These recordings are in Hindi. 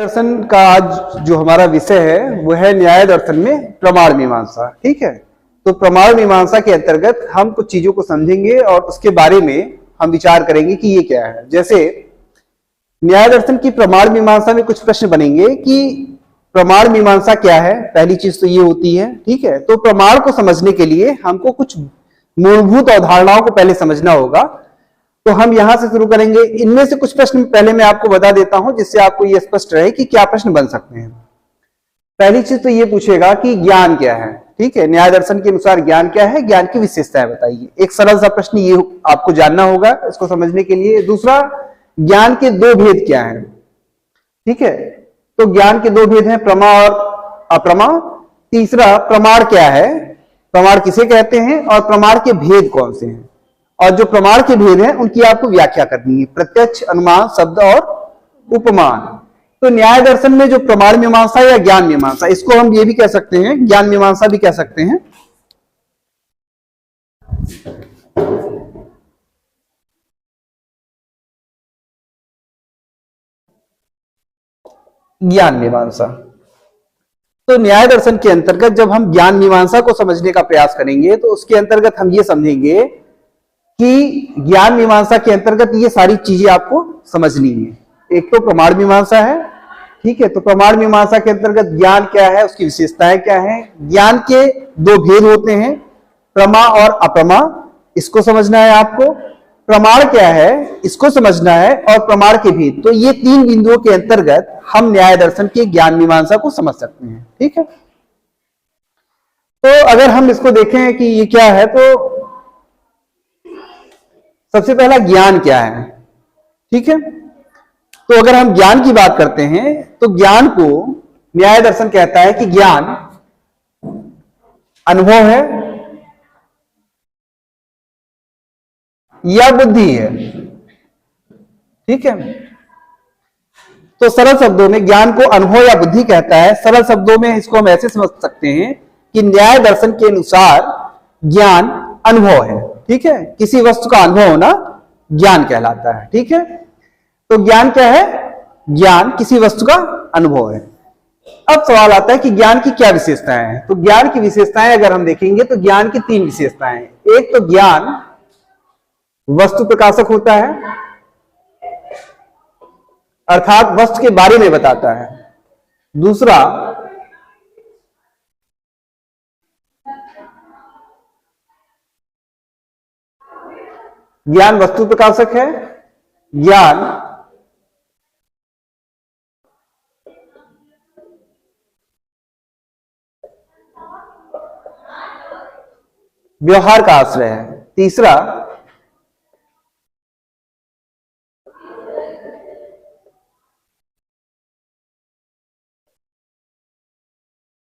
दर्शन का आज जो हमारा विषय है वो है न्याय दर्शन में प्रमाण मीमांसा। ठीक है, तो प्रमाण मीमांसा के अंतर्गत हम कुछ चीजों को समझेंगे और उसके बारे में हम विचार करेंगे कि ये क्या है। जैसे न्याय दर्शन की प्रमाण मीमांसा में कुछ प्रश्न बनेंगे कि प्रमाण मीमांसा क्या है। पहली चीज तो ये होती है। ठीक है, तो प्रमाण को समझने के लिए हमको कुछ मूलभूत अवधारणाओं को पहले समझना होगा। तो हम यहां से शुरू करेंगे। इनमें से कुछ प्रश्न पहले मैं आपको बता देता हूं जिससे आपको यह स्पष्ट रहे कि क्या प्रश्न बन सकते हैं। पहली चीज तो यह पूछेगा कि ज्ञान क्या है। ठीक है, न्याय दर्शन के अनुसार ज्ञान क्या है, ज्ञान की विशेषताएं बताइए। एक सरल सा प्रश्न ये आपको जानना होगा इसको समझने के लिए। दूसरा, ज्ञान के दो भेद क्या है। ठीक है, तो ज्ञान के दो भेद हैं, प्रमा और अप्रमा। तीसरा, प्रमाण क्या है, प्रमाण किसे कहते हैं और प्रमाण के भेद कौन से हैं। और जो प्रमाण के भेद हैं उनकी आपको व्याख्या करनी है, प्रत्यक्ष, अनुमान, शब्द और उपमान। तो न्याय दर्शन में जो प्रमाण मीमांसा या ज्ञान मीमांसा, इसको हम ये भी कह सकते हैं, ज्ञान मीमांसा भी कह सकते हैं। ज्ञान मीमांसा। तो न्याय दर्शन के अंतर्गत जब हम ज्ञान मीमांसा को समझने का प्रयास करेंगे तो उसके अंतर्गत हम ये समझेंगे कि ज्ञान मीमांसा के अंतर्गत ये सारी चीजें आपको समझनी है। एक तो प्रमाण मीमांसा है। ठीक है, तो प्रमाण मीमांसा के अंतर्गत ज्ञान क्या है, उसकी विशेषताएं क्या है। ज्ञान के दो भेद होते हैं, प्रमा और अप्रमा, इसको समझना है आपको। प्रमाण क्या है इसको समझना है और प्रमाण के भेद। तो ये तीन बिंदुओं के अंतर्गत हम न्याय दर्शन के ज्ञान मीमांसा को समझ सकते हैं। ठीक है, तो अगर हम इसको देखें कि ये क्या है, तो सबसे पहला ज्ञान क्या है। ठीक है, तो अगर हम ज्ञान की बात करते हैं तो ज्ञान को न्याय दर्शन कहता है कि ज्ञान अनुभव है या बुद्धि है। ठीक है, तो सरल शब्दों में ज्ञान को अनुभव या बुद्धि कहता है। सरल शब्दों में इसको हम ऐसे समझ सकते हैं कि न्याय दर्शन के अनुसार ज्ञान अनुभव है। ठीक है, किसी वस्तु का अनुभव होना ज्ञान कहलाता है। ठीक है, तो ज्ञान क्या है, ज्ञान किसी वस्तु का अनुभव है। अब सवाल आता है कि ज्ञान की क्या विशेषताएं हैं। तो ज्ञान की विशेषताएं अगर हम देखेंगे तो ज्ञान की तीन विशेषताएं हैं। एक तो ज्ञान वस्तु प्रकाशक होता है, अर्थात वस्तु के बारे में बताता है। दूसरा, ज्ञान वस्तु प्रकाशक है। ज्ञान व्यवहार का आश्रय है। तीसरा,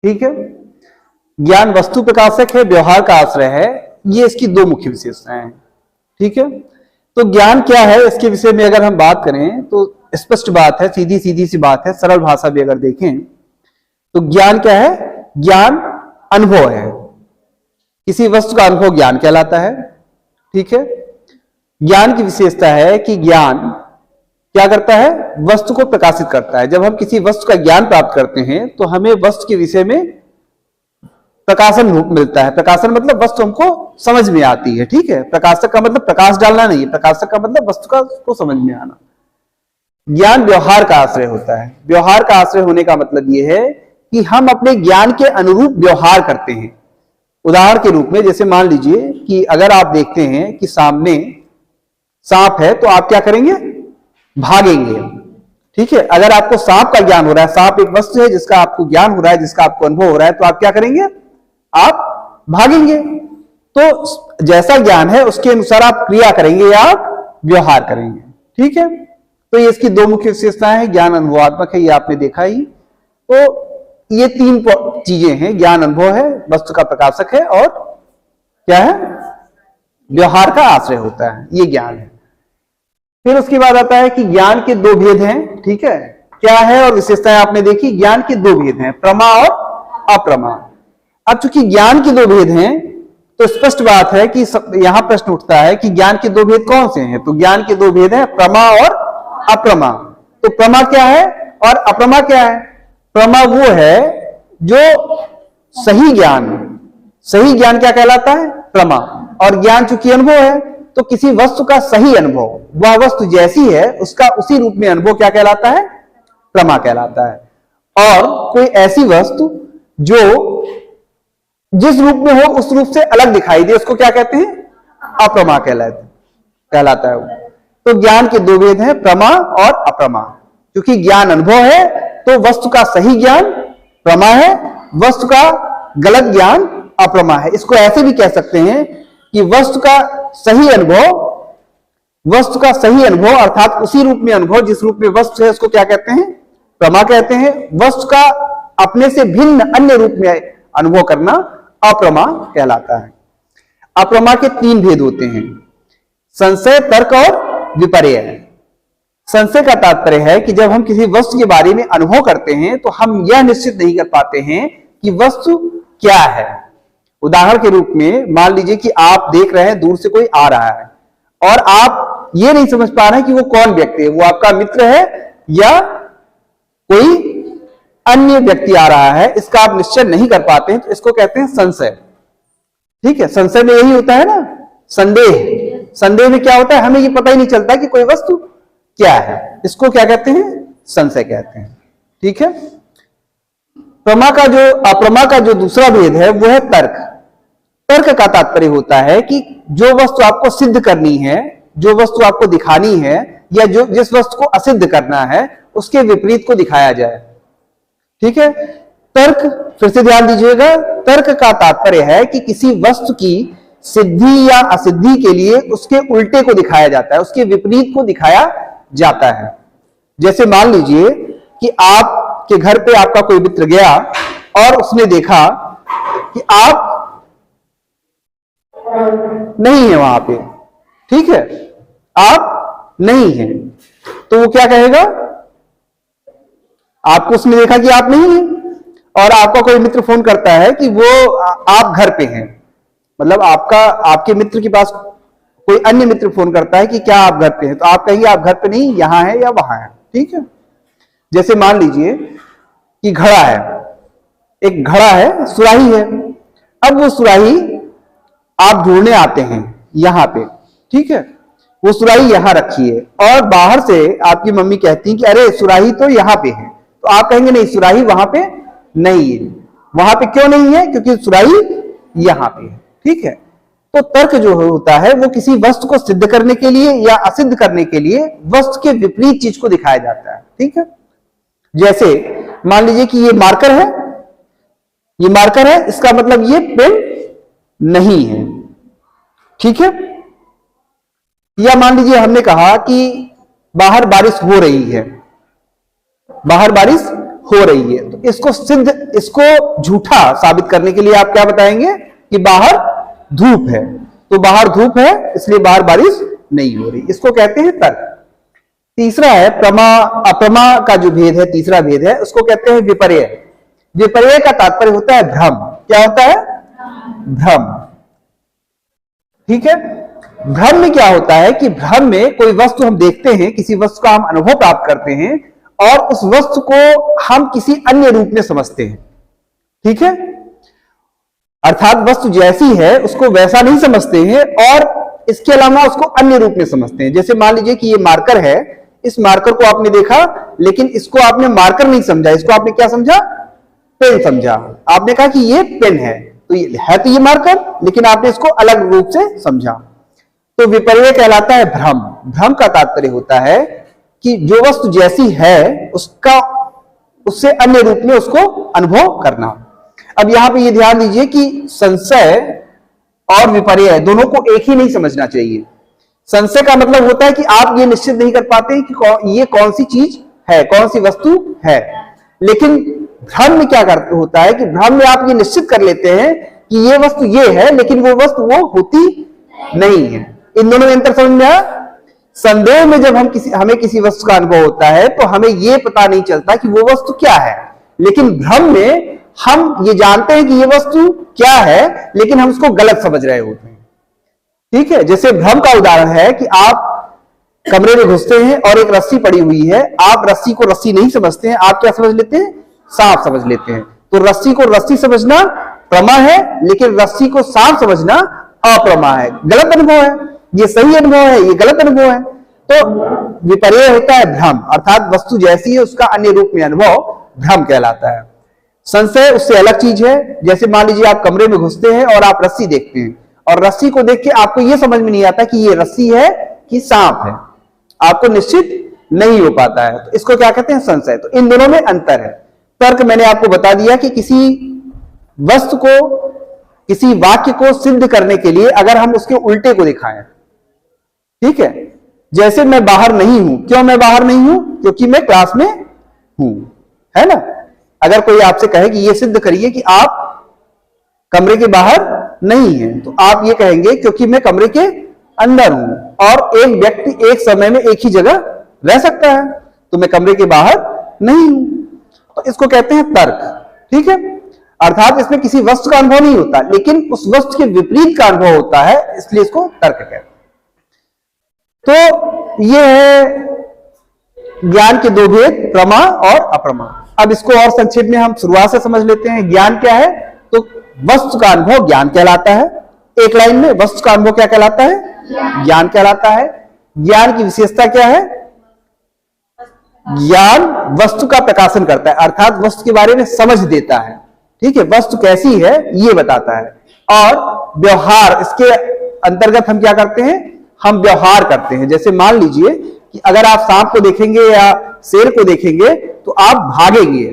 ठीक है, ज्ञान वस्तु प्रकाशक है, व्यवहार का आश्रय है। ये इसकी दो मुख्य विशेषताएं हैं। ठीक है, तो ज्ञान क्या है इसके विषय में अगर हम बात करें तो स्पष्ट बात है, सीधी सीधी सी बात है। सरल भाषा भी अगर देखें तो ज्ञान क्या है, ज्ञान अनुभव है। किसी वस्तु का अनुभव ज्ञान कहलाता है। ठीक है, ज्ञान की विशेषता है कि ज्ञान क्या करता है, वस्तु को प्रकाशित करता है। जब हम किसी वस्तु का ज्ञान प्राप्त करते हैं तो हमें वस्तु के विषय में प्रकाशन मिलता है। प्रकाशन मतलब वस्तु हमको समझ में आती है। ठीक है, प्रकाशक का मतलब प्रकाश डालना नहीं है, प्रकाशक का मतलब वस्तु का को समझ में आना। ज्ञान व्यवहार का आश्रय होता है। व्यवहार का आश्रय होने का मतलब यह है कि हम अपने ज्ञान के अनुरूप व्यवहार करते हैं। उदाहरण के रूप में जैसे मान लीजिए कि अगर आप देखते हैं कि सामने सांप है तो आप क्या करेंगे, भागेंगे। ठीक है, अगर आपको सांप का ज्ञान हो रहा है, सांप एक वस्तु है जिसका आपको ज्ञान हो रहा है, जिसका आपको अनुभव हो रहा है, तो आप क्या करेंगे, आप भागेंगे। तो जैसा ज्ञान है उसके अनुसार आप क्रिया करेंगे या आप व्यवहार करेंगे। ठीक है, तो ये इसकी दो मुख्य विशेषताएं हैं। ज्ञान अनुभवात्मक है, ये आपने देखा ही। तो ये तीन चीजें हैं, ज्ञान अनुभव है, वस्तु का प्रकाशक है और क्या है, व्यवहार का आश्रय होता है। ये ज्ञान है। फिर उसके बाद आता है कि ज्ञान के दो भेद हैं। ठीक है, क्या है और विशेषताएं आपने देखी। ज्ञान के दो भेद हैं, प्रमा और अप्रमा। अब चूंकि ज्ञान के दो भेद हैं तो स्पष्ट बात है कि यहां प्रश्न उठता है कि ज्ञान के दो भेद कौन से हैं। तो ज्ञान के दो भेद हैं, प्रमा और अप्रमा। तो प्रमा क्या है, और अप्रमा क्या है? प्रमा वो है जो सही ज्ञान क्या कहलाता है? प्रमा। और ज्ञान चूंकि अनुभव है, तो किसी वस्तु का सही अनुभव, वह वस्तु जैसी है उसका उसी रूप में अनुभव क्या कहलाता है? प्रमा कहलाता है। और कोई ऐसी वस्तु जो जिस रूप में हो उस रूप से अलग दिखाई दे, उसको क्या कहते हैं? अप्रमा कहलाता है वो। तो ज्ञान के दो भेद हैं, प्रमा और अप्रमा। क्योंकि ज्ञान अनुभव है, तो वस्तु का सही ज्ञान प्रमा है, वस्तु का गलत ज्ञान अप्रमा है। इसको ऐसे भी कह सकते हैं कि वस्तु का सही अनुभव अर्थात उसी रूप में अनुभव जिस रूप में वस्तु है, उसको क्या कहते हैं? प्रमा कहते हैं। वस्तु का अपने से भिन्न अन्य रूप में अनुभव करना अप्रमा कहलाता है। अप्रमा के तीन भेद होते हैं, संशय, तर्क और विपर्य। संशय का तात्पर्य है कि जब हम किसी वस्तु के बारे में अनुभव करते हैं तो हम यह निश्चित नहीं कर पाते हैं कि वस्तु क्या है। उदाहरण के रूप में मान लीजिए कि आप देख रहे हैं दूर से कोई आ रहा है और आप ये नहीं समझ पा रहे हैं कि वो कौन व्यक्ति है, वो आपका मित्र है या कोई अन्य व्यक्ति आ रहा है, इसका आप निश्चय नहीं कर पाते हैं, तो इसको कहते हैं संशय। ठीक है, संशय में यही होता है ना, संदेह में क्या होता है? हमें ये पता ही नहीं चलता कि कोई वस्तु क्या है, इसको क्या कहते हैं? संशय कहते हैं। ठीक है। अप्रमा का जो दूसरा भेद है वो है तर्क। तर्क का तात्पर्य होता है कि जो वस्तु आपको सिद्ध करनी है, जो वस्तु आपको दिखानी है, या जिस वस्तु को असिद्ध करना है, उसके विपरीत को दिखाया जाए। ठीक है। तर्क, फिर से ध्यान दीजिएगा, तर्क का तात्पर्य है कि किसी वस्तु की सिद्धि या असिद्धि के लिए उसके उल्टे को दिखाया जाता है, उसके विपरीत को दिखाया जाता है। जैसे मान लीजिए कि आपके घर पे आपका कोई मित्र गया और उसने देखा कि आप नहीं है वहां पे। ठीक है, आप नहीं हैं, तो वो क्या कहेगा? आपको उसने देखा कि आप नहीं हैं और आपका कोई मित्र फोन करता है कि वो आप घर पे हैं, मतलब आपके मित्र के पास कोई अन्य मित्र फोन करता है कि क्या आप घर पे हैं, तो आप कहिए आप घर पे नहीं, यहां है या वहां है। ठीक है। जैसे मान लीजिए कि घड़ा है, एक घड़ा है, सुराही है। अब वो सुराही आप ढूंढने आते हैं यहां पे। ठीक है, वो सुराही यहां रखी है और बाहर से आपकी मम्मी कहती है कि अरे सुराही तो यहां पे है, तो आप कहेंगे नहीं, सुराही वहां पे नहीं है। वहां पे क्यों नहीं है? क्योंकि सुराही यहां पे है। ठीक है। तो तर्क जो होता है वो किसी वस्तु को सिद्ध करने के लिए या असिद्ध करने के लिए वस्तु के विपरीत चीज को दिखाया जाता है। ठीक है। जैसे मान लीजिए कि ये मार्कर है, इसका मतलब ये पेन नहीं है। ठीक है। या मान लीजिए हमने कहा कि बाहर बारिश हो रही है, तो इसको झूठा साबित करने के लिए आप क्या बताएंगे कि बाहर धूप है, तो बाहर धूप है इसलिए बाहर बारिश नहीं हो रही। इसको कहते हैं तर्क। तीसरा है अप्रमा का जो भेद है, तीसरा भेद है, उसको कहते हैं विपर्य। विपर्य का तात्पर्य होता है भ्रम। क्या होता है? भ्रम। ठीक है। भ्रम में क्या होता है कि भ्रम में कोई वस्तु हम देखते हैं, किसी वस्तु का हम अनुभव प्राप्त करते हैं और उस वस्तु को हम किसी अन्य रूप में समझते हैं। ठीक है। अर्थात वस्तु जैसी है उसको वैसा नहीं समझते हैं और इसके अलावा उसको अन्य रूप में समझते हैं। जैसे मान लीजिए कि ये मार्कर है, इस मार्कर को आपने देखा लेकिन इसको आपने मार्कर नहीं समझा, इसको आपने क्या समझा? पेन समझा। आपने कहा कि ये पेन है, तो ये मार्कर, लेकिन आपने इसको अलग रूप से समझा। तो विपर्य कहलाता है भ्रम। भ्रम का तात्पर्य होता है कि जो वस्तु जैसी है उससे अन्य रूप में उसको अनुभव करना। अब यहां पे ये ध्यान दीजिए कि संशय और विपर्य दोनों को एक ही नहीं समझना चाहिए। संशय का मतलब होता है कि आप ये निश्चित नहीं कर पाते कि ये कौन सी चीज है, कौन सी वस्तु है। लेकिन भ्रम में क्या करते होता है कि भ्रम में आप ये निश्चित कर लेते हैं कि ये वस्तु ये है, लेकिन वो वस्तु वो होती नहीं है। इन दोनों में अंतर समझ में आया? संदेह में जब हमें किसी वस्तु का अनुभव होता है तो हमें यह पता नहीं चलता कि वो वस्तु क्या है, लेकिन भ्रम में हम ये जानते हैं कि ये वस्तु क्या है, लेकिन हम उसको गलत समझ रहे होते हैं। ठीक है। जैसे भ्रम का उदाहरण है कि आप कमरे में घुसते हैं और एक रस्सी पड़ी हुई है, आप रस्सी को रस्सी नहीं समझते हैं, आप क्या समझ लेते हैं? सांप समझ लेते हैं। तो रस्सी को रस्सी समझना प्रमा है, लेकिन रस्सी को सांप समझना अप्रमा है, गलत अनुभव है। ये सही अनुभव है, ये गलत अनुभव है। तो विपर्य होता है भ्रम, अर्थात वस्तु जैसी है उसका अन्य रूप में अनुभव भ्रम कहलाता है। संशय उससे अलग चीज है। जैसे मान लीजिए आप कमरे में घुसते हैं और आप रस्सी देखते हैं, और रस्सी को देख के आपको यह समझ में नहीं आता कि ये रस्सी है कि सांप है, आपको निश्चित नहीं हो पाता है, तो इसको क्या कहते हैं? संशय। तो इन दोनों में अंतर है। तर्क मैंने आपको बता दिया कि किसी वस्तु को, किसी वाक्य को सिद्ध करने के लिए अगर हम उसके उल्टे को दिखाएं, ठीक है, जैसे मैं बाहर नहीं हूं, क्यों मैं बाहर नहीं हूं? क्योंकि मैं क्लास में हूं, है ना। अगर कोई आपसे कहे कि यह सिद्ध करिए कि आप कमरे के बाहर नहीं हैं, तो आप ये कहेंगे क्योंकि मैं कमरे के अंदर हूं, और एक व्यक्ति एक समय में एक ही जगह रह सकता है, तो मैं कमरे के बाहर नहीं हूं। तो इसको कहते हैं तर्क, ठीक है। अर्थात इसमें किसी वस्तु का अनुभव नहीं होता, लेकिन उस वस्तु के विपरीत का अनुभव होता है, इसलिए इसको तर्क कहते हैं। तो ये है ज्ञान के दो भेद, प्रमा और अप्रमा। अब इसको और संक्षेप में हम शुरुआत से समझ लेते हैं। ज्ञान क्या है? तो वस्तु का अनुभव ज्ञान कहलाता है। एक लाइन में वस्तु का अनुभव क्या कहलाता है? ज्ञान कहलाता है। ज्ञान की विशेषता क्या है? ज्ञान वस्तु का प्रकाशन करता है, अर्थात वस्तु के बारे में समझ देता है, ठीक है, वस्तु कैसी है ये बताता है। और व्यवहार, इसके अंतर्गत हम क्या करते हैं? हम व्यवहार करते हैं। जैसे मान लीजिए कि अगर आप सांप को देखेंगे या शेर को देखेंगे तो आप भागेंगे,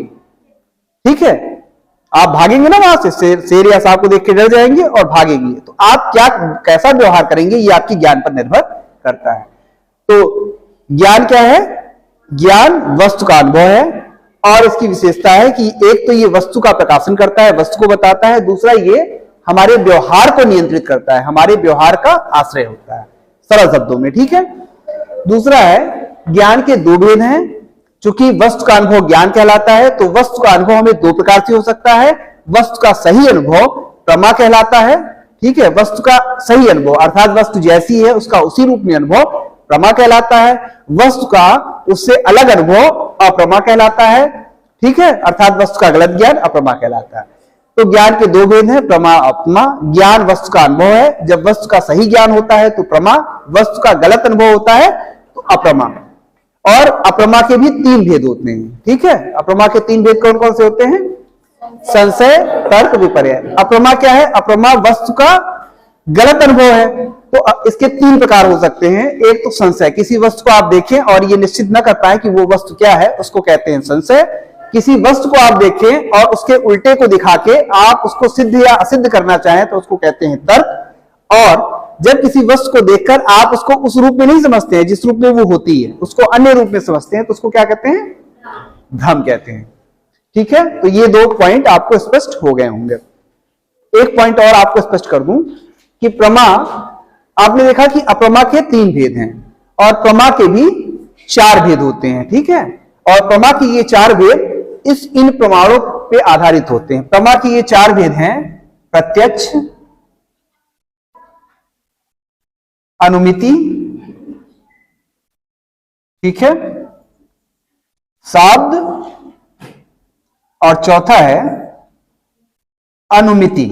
ठीक है, आप भागेंगे ना वहां से, शेर या सांप को देख के डर जाएंगे और भागेंगे। तो आप क्या, कैसा व्यवहार करेंगे ये आपके ज्ञान पर निर्भर करता है। तो ज्ञान क्या है? ज्ञान वस्तु का अनुभव है, और इसकी विशेषता है कि एक तो ये वस्तु का प्रकाशन करता है, वस्तु को बताता है, दूसरा ये हमारे व्यवहार को नियंत्रित करता है, हमारे व्यवहार का आश्रय होता है, सरल शब्दों में, ठीक है। दूसरा है ज्ञान के दो भेद हैं। चूंकि वस्तु का अनुभव ज्ञान कहलाता है, तो वस्तु का अनुभव हमें दो प्रकार से हो सकता है। वस्तु का सही अनुभव प्रमा कहलाता है, ठीक है, वस्तु का सही अनुभव अर्थात वस्तु जैसी है उसका उसी रूप में अनुभव प्रमा कहलाता है। वस्तु का उससे अलग अनुभव अप्रमा कहलाता है, ठीक है, अर्थात वस्तु का गलत ज्ञान अप्रमा कहलाता है। तो ज्ञान के दो भेद हैं, प्रमा अप्रमा। ज्ञान वस्तु का अनुभव है, जब वस्तु का सही ज्ञान होता है तो प्रमा, वस्तु का गलत अनुभव होता है तो अप्रमा। और अप्रमा के भी तीन भेद होते हैं, ठीक है। अप्रमा के तीन भेद कौन कौन से होते हैं? संशय, तर्क, विपर्य। अप्रमा क्या है? अप्रमा वस्तु का गलत अनुभव है। तो इसके तीन प्रकार हो सकते हैं। एक तो संशय, किसी वस्तु को आप देखें और ये निश्चित न कर पाए कि वो वस्तु क्या है, उसको कहते हैं संशय। किसी वस्तु को आप देखें और उसके उल्टे को दिखा के आप उसको सिद्ध या असिद्ध करना चाहें तो उसको कहते हैं तर्क। और जब किसी वस्तु को देखकर आप उसको उस रूप में नहीं समझते हैं जिस रूप में वो होती है, उसको अन्य रूप में समझते हैं, तो उसको क्या कहते हैं? भ्रम कहते हैं, ठीक है। तो ये दो पॉइंट आपको स्पष्ट हो गए होंगे। एक पॉइंट और आपको स्पष्ट कर दूं कि प्रमा, आपने देखा कि अप्रमा के तीन भेद हैं और प्रमा के भी चार भेद होते हैं, ठीक है। और प्रमा के ये चार भेद इन प्रमाणों पे आधारित होते हैं। प्रमा के ये चार भेद हैं: प्रत्यक्ष, अनुमिति, ठीक है, शाब्द, और चौथा है अनुमिति,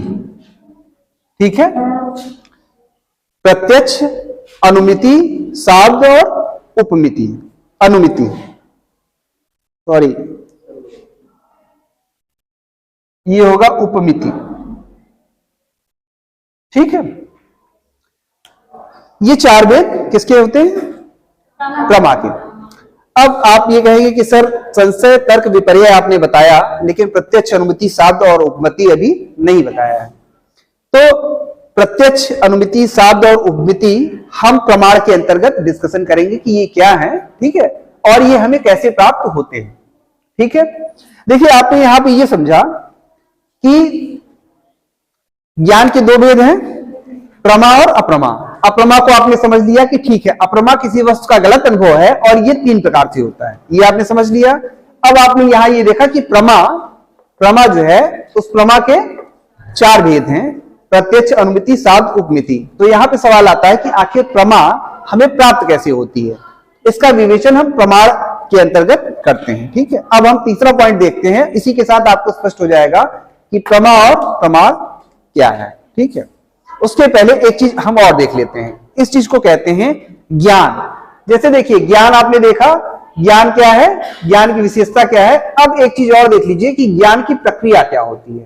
ठीक है। प्रत्यक्ष, अनुमिति, शाब्द और उपमिति। अनुमिति, सॉरी, ये होगा उपमिति, ठीक है। ये चार भेद किसके होते हैं? प्रमा के। अब आप ये कहेंगे कि सर संशय, तर्क, विपर्य आपने बताया, लेकिन प्रत्यक्ष, अनुमिति, शाब्द और उपमिति अभी नहीं बताया है। तो प्रत्यक्ष, अनुमिति, शाब्द और उपमिति हम प्रमाण के अंतर्गत डिस्कशन करेंगे कि ये क्या है, ठीक है, और ये हमें कैसे प्राप्त होते हैं, ठीक है। देखिए, आपने यहां पे ये समझा कि ज्ञान के दो भेद हैं, प्रमा और अप्रमा। अप्रमा को आपने समझ लिया कि ठीक है, अप्रमा किसी वस्तु का गलत अनुभव है और ये तीन प्रकार से होता है, ये आपने समझ लिया। अब आपने यहां ये देखा कि प्रमा जो है उस प्रमा के चार भेद हैं: प्रत्यक्ष, अनुमिति, शाब्द, उपमिति। तो यहां पे सवाल आता है कि आखिर प्रमा हमें प्राप्त कैसे होती है, इसका विवेचन हम प्रमाण के अंतर्गत करते हैं। ठीक है, अब हम तीसरा पॉइंट देखते हैं, इसी के साथ आपको स्पष्ट हो जाएगा कि प्रमा और प्रमाण क्या है। ठीक है, उसके पहले एक चीज हम और देख लेते हैं, इस चीज को कहते हैं ज्ञान। जैसे देखिए, ज्ञान आपने देखा, ज्ञान क्या है, ज्ञान की विशेषता क्या है। अब एक चीज और देख लीजिए कि ज्ञान की प्रक्रिया क्या होती है।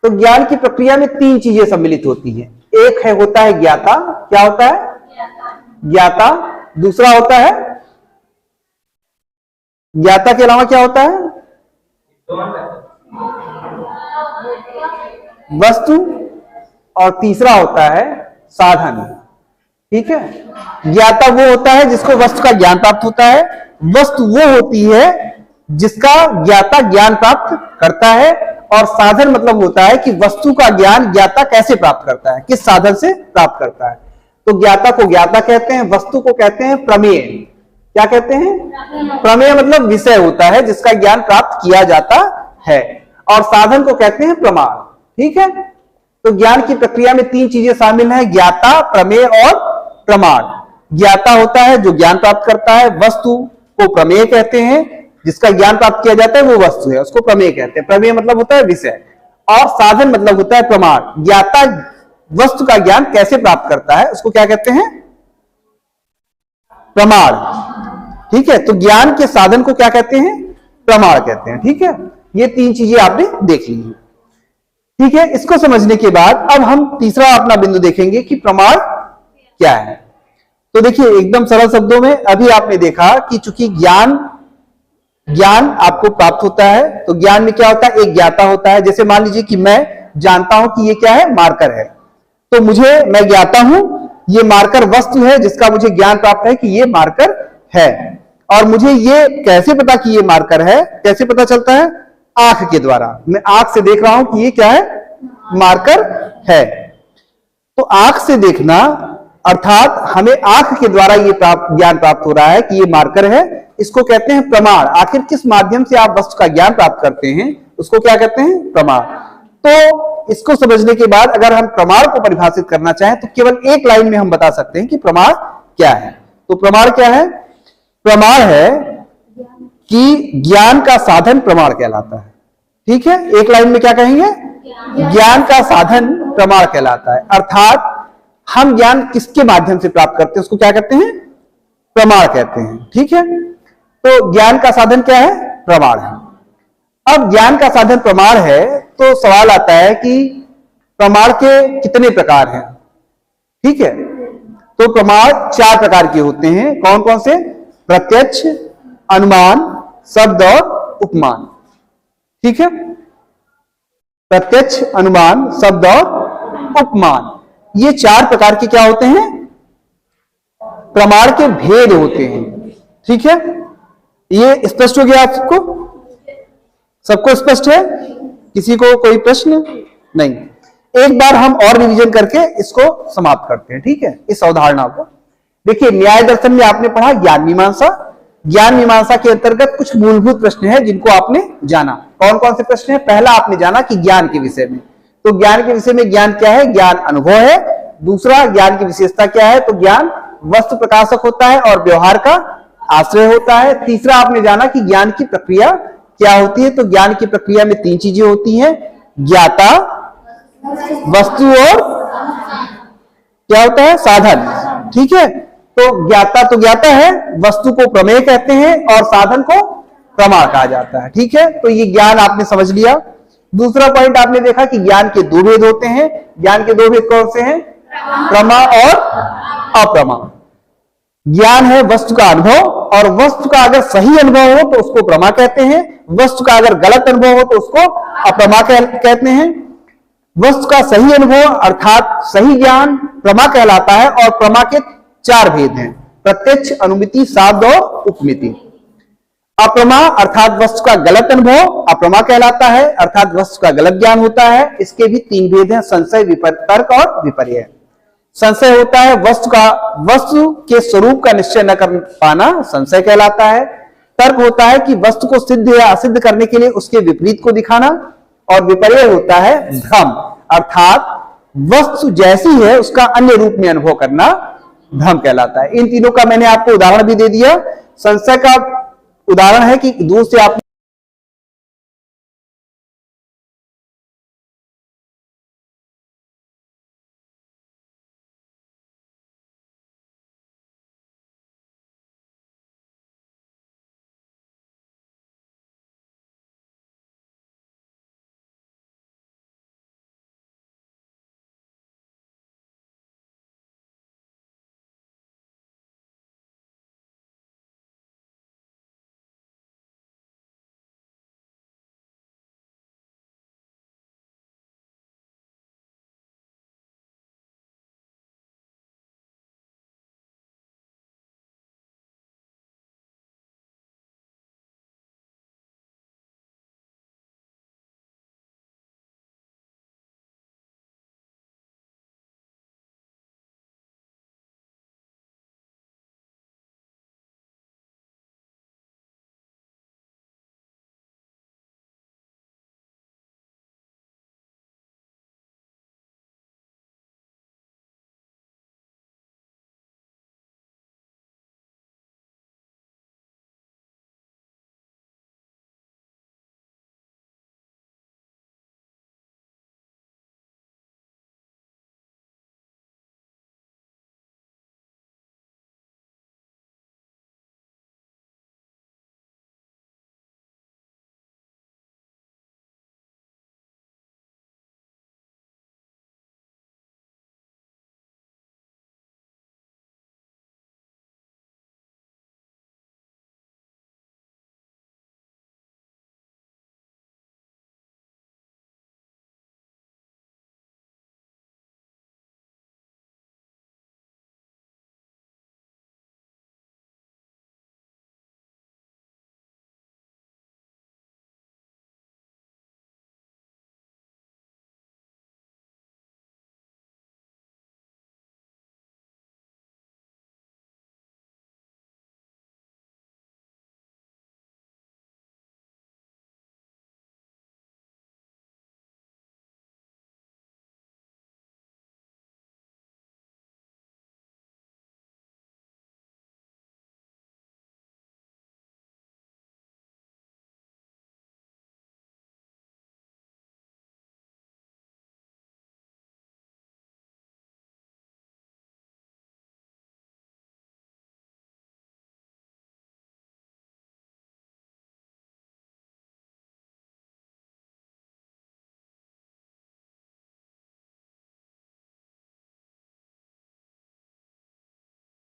तो ज्ञान की प्रक्रिया में तीन चीजें सम्मिलित होती हैं। एक है होता है ज्ञाता, क्या होता है, ज्ञाता। दूसरा होता है, ज्ञाता के अलावा क्या होता है, वस्तु। और तीसरा होता है साधन। ठीक है, ज्ञाता वो होता है जिसको वस्तु का ज्ञान प्राप्त होता है, वस्तु वो होती है जिसका ज्ञाता ज्ञान प्राप्त करता है, और साधन मतलब होता है कि वस्तु का ज्ञान ज्ञाता कैसे प्राप्त करता है, किस साधन से प्राप्त करता है। तो ज्ञाता को ज्ञाता कहते हैं, वस्तु को कहते हैं प्रमेय। क्या कहते हैं, प्रमेय मतलब विषय होता है जिसका ज्ञान प्राप्त किया जाता है, और साधन को कहते हैं प्रमाण। ठीक है, तो ज्ञान की प्रक्रिया में तीन चीजें शामिल हैं, ज्ञाता, प्रमेय और प्रमाण। ज्ञाता होता है जो ज्ञान प्राप्त करता है, वस्तु को प्रमेय कहते हैं, जिसका ज्ञान प्राप्त किया जाता है वो वस्तु है, उसको प्रमेय कहते हैं। प्रमेय मतलब होता है विषय, और साधन मतलब होता है प्रमाण। ज्ञाता वस्तु का ज्ञान कैसे प्राप्त करता है उसको क्या कहते हैं, प्रमाण। ठीक है, तो ज्ञान के साधन को क्या कहते हैं, प्रमाण कहते हैं। ठीक है, ये तीन चीजें आपने देख ली। ठीक है, इसको समझने के बाद अब हम तीसरा अपना बिंदु देखेंगे कि प्रमाण क्या है। तो देखिए, एकदम सरल शब्दों में अभी आपने देखा कि चूंकि ज्ञान आपको प्राप्त होता है, तो ज्ञान में क्या होता है, एक ज्ञाता होता है। जैसे मान लीजिए कि मैं जानता हूं कि ये क्या है, मार्कर है, तो मैं ज्ञाता हूं ये मार्कर वस्तु है जिसका मुझे ज्ञान प्राप्त है कि ये मार्कर है। और मुझे ये कैसे पता कि ये मार्कर है, कैसे पता चलता है, आंख के द्वारा। मैं आंख से देख रहा हूं कि ये क्या है, मार्कर है। तो आंख से देखना अर्थात हमें आंख के द्वारा ये ज्ञान प्राप्त हो रहा है कि ये मार्कर है, इसको कहते हैं प्रमाण। आखिर किस माध्यम से आप वस्तु का ज्ञान प्राप्त करते हैं उसको क्या कहते हैं, प्रमाण। तो इसको समझने के बाद अगर हम प्रमाण को परिभाषित करना चाहें तो केवल एक लाइन में हम बता सकते हैं कि प्रमाण क्या है। तो प्रमाण क्या है, प्रमाण है कि ज्ञान का साधन प्रमाण कहलाता है। ठीक है, एक लाइन में क्या कहेंगे, ज्ञान का साधन प्रमाण कहलाता है। अर्थात हम ज्ञान किसके माध्यम से प्राप्त करते हैं उसको क्या कहते हैं, प्रमाण कहते हैं। ठीक है, तो ज्ञान का साधन क्या है, प्रमाण है। अब ज्ञान का साधन प्रमाण है तो सवाल आता है कि प्रमाण के कितने प्रकार हैं। ठीक है, तो प्रमाण चार प्रकार के होते हैं। कौन कौन से, प्रत्यक्ष, अनुमान, शब्द और उपमान। ठीक है, प्रत्यक्ष, अनुमान, शब्द और उपमान, ये चार प्रकार के क्या होते हैं, प्रमाण के भेद होते हैं। ठीक है, ये स्पष्ट हो गया आप सबको स्पष्ट है, किसी को कोई प्रश्न नहीं। एक बार हम और रिवीजन करके इसको समाप्त करते हैं। ठीक है, इस अवधारणा को देखिए, न्याय दर्शन में आपने पढ़ा ज्ञान मीमांसा। ज्ञान मीमांसा के अंतर्गत कुछ मूलभूत प्रश्न हैं जिनको आपने जाना। कौन कौन से प्रश्न है, पहला आपने जाना कि ज्ञान के विषय में, तो ज्ञान के विषय में ज्ञान क्या है, ज्ञान अनुभव है। दूसरा, ज्ञान की विशेषता क्या है, तो ज्ञान वस्तु प्रकाशक होता है और व्यवहार का आश्रय होता है। तीसरा आपने जाना कि ज्ञान की प्रक्रिया क्या होती है, तो ज्ञान की प्रक्रिया में तीन चीजें होती हैं, ज्ञाता, वस्तु और क्या होता है, साधन। ठीक है, तो ज्ञाता है, वस्तु को प्रमेय कहते हैं और साधन को प्रमाण कहा जाता है। ठीक है, तो ये ज्ञान आपने समझ लिया। दूसरा पॉइंट आपने देखा कि ज्ञान के दो भेद होते हैं। ज्ञान के दो भेद कौन से हैं, प्रमा और अप्रमा। ज्ञान है वस्तु का अनुभव, और वस्तु का अगर सही अनुभव हो तो उसको प्रमा कहते हैं, वस्तु का अगर गलत अनुभव हो तो उसको अप्रमा कहते हैं। वस्तु का सही अनुभव अर्थात सही ज्ञान प्रमा कहलाता है, और प्रमा के चार भेद हैं, प्रत्यक्ष, अनुमिति, शाब्द और उपमिति। अप्रमा अर्थात वस्तु का गलत अनुभव अप्रमा कहलाता है, अर्थात वस्तु का गलत ज्ञान होता है। इसके भी तीन भेद हैं, संशय, तर्क और विपर्य। संशय होता है वस्तु के स्वरूप का निश्चय न कर पाना, संशय कहलाता है। तर्क होता है कि वस्तु को सिद्ध या असिद्ध करने के लिए उसके विपरीत को दिखाना, और विपर्य होता है भ्रम, अर्थात वस्तु जैसी है उसका अन्य रूप में अनुभव करना भ्रम कहलाता है। इन तीनों का मैंने आपको उदाहरण भी दे दिया संशय का उदाहरण है कि दूर से आप